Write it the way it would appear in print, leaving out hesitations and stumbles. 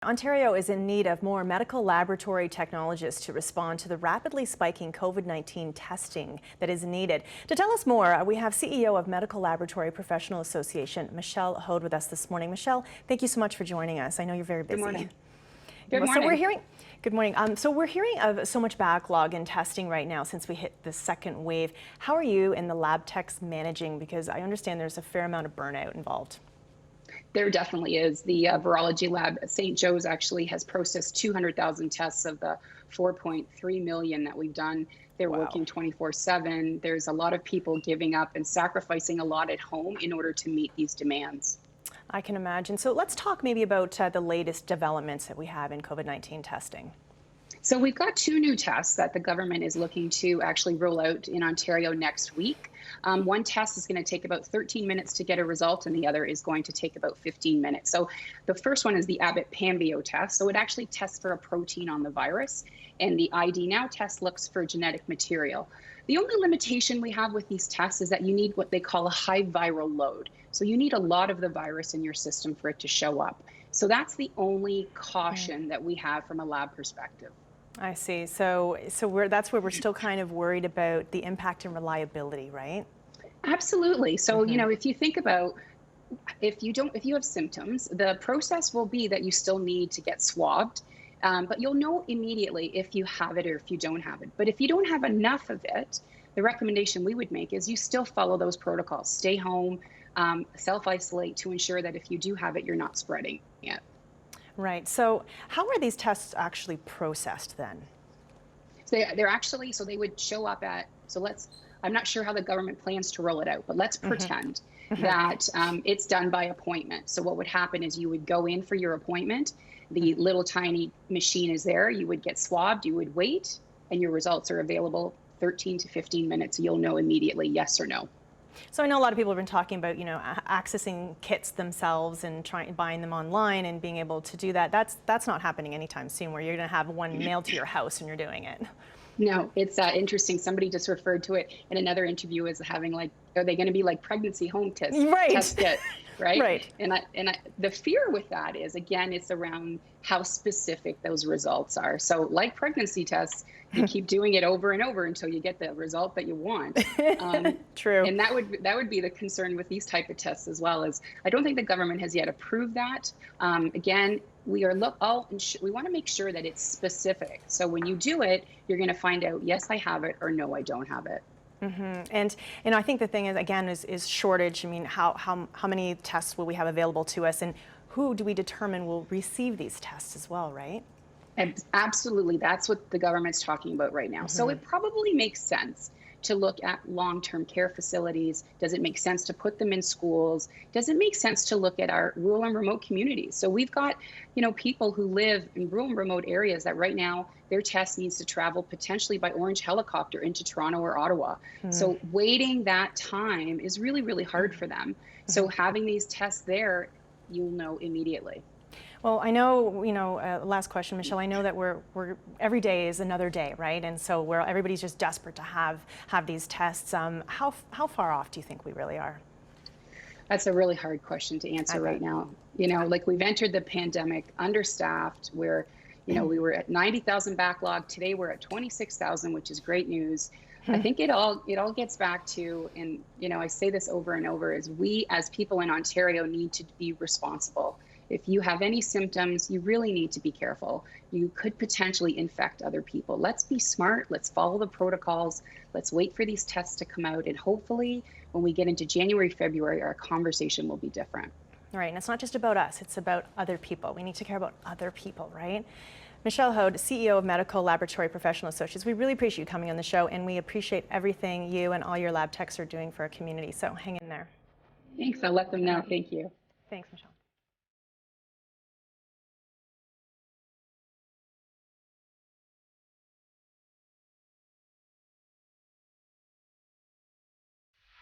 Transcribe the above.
Ontario is in need of more medical laboratory technologists to respond to the rapidly spiking COVID-19 testing that is needed. To tell us more, we have CEO of Medical Laboratory Professional Association, Michelle Hoad, with us this morning. Michelle, thank you so much for joining us. I know you're very busy. Good morning. Good morning. Good morning. So we're hearing of so much backlog in testing right now since we hit the second wave. How are you and the lab techs managing? Because I understand there's a fair amount of burnout involved. There definitely is. The virology lab at St. Joe's actually has processed 200,000 tests of the 4.3 million that we've done. They're working 24/7. There's a lot of people giving up and sacrificing a lot at home in order to meet these demands. I can imagine. So let's talk maybe about the latest developments that we have in COVID-19 testing. So we've got two new tests that the government is looking to actually roll out in Ontario next week. One test is going to take about 13 minutes to get a result, and the other is going to take about 15 minutes. So the first one is the Abbott Pambio test. So it actually tests for a protein on the virus, and the ID Now test looks for genetic material. The only limitation we have with these tests is that you need what they call a high viral load. So you need a lot of the virus in your system for it to show up. So that's the only caution that we have from a lab perspective. I see. So that's where we're still kind of worried about the impact and reliability, right? Absolutely. So, if you think about if you have symptoms, the process will be that you still need to get swabbed, but you'll know immediately if you have it or if you don't have it. But if you don't have enough of it, the recommendation we would make is you still follow those protocols. Stay home, self-isolate to ensure that if you do have it, you're not spreading it. Right. So how are these tests actually processed then? So they would show up at, I'm not sure how the government plans to roll it out, but let's pretend that it's done by appointment. So what would happen is you would go in for your appointment, the little tiny machine is there, you would get swabbed, you would wait, and your results are available 13 to 15 minutes. You'll know immediately yes or no. So I know a lot of people have been talking about, accessing kits themselves and buying them online and being able to do that. That's not happening anytime soon, where you're going to have one mailed to your house and you're doing it. No, it's interesting. Somebody just referred to it in another interview as having are they going to be like pregnancy home test kit, right? Right. And the fear with that is, again, it's around how specific those results are. So like pregnancy tests, you keep doing it over and over until you get the result that you want. True. And that would be the concern with these type of tests as well. As I don't think the government has yet approved that. Again, we want to make sure that it's specific. So when you do it, you're going to find out, yes, I have it, or no, I don't have it. And I think the thing is, again, is shortage. I mean, how many tests will we have available to us, and who do we determine will receive these tests as well, right? Absolutely. That's what the government's talking about right now. So it probably makes sense to look at long-term care facilities. Does it make sense to put them in schools? Does it make sense to look at our rural and remote communities? So we've got, people who live in rural and remote areas that right now their test needs to travel potentially by orange helicopter into Toronto or Ottawa. So waiting that time is really, really hard for them. So having these tests there, you'll know immediately. Well, I know, last question, Michelle, I know that we're every day is another day, right? And so everybody's just desperate to have these tests. How far off do you think we really are? That's a really hard question to answer right now. We've entered the pandemic understaffed, where, we were at 90,000 backlog. Today we're at 26,000, which is great news. I think it all gets back to, and I say this over and over, is we as people in Ontario need to be responsible. If you have any symptoms, you really need to be careful. You could potentially infect other people. Let's be smart. Let's follow the protocols. Let's wait for these tests to come out. And hopefully, when we get into January, February, our conversation will be different. Right. And it's not just about us. It's about other people. We need to care about other people, right? Michelle Hoad, CEO of Medical Laboratory Professional Associates. We really appreciate you coming on the show, and we appreciate everything you and all your lab techs are doing for our community. So hang in there. Thanks. I'll let them know. Thank you. Thanks, Michelle.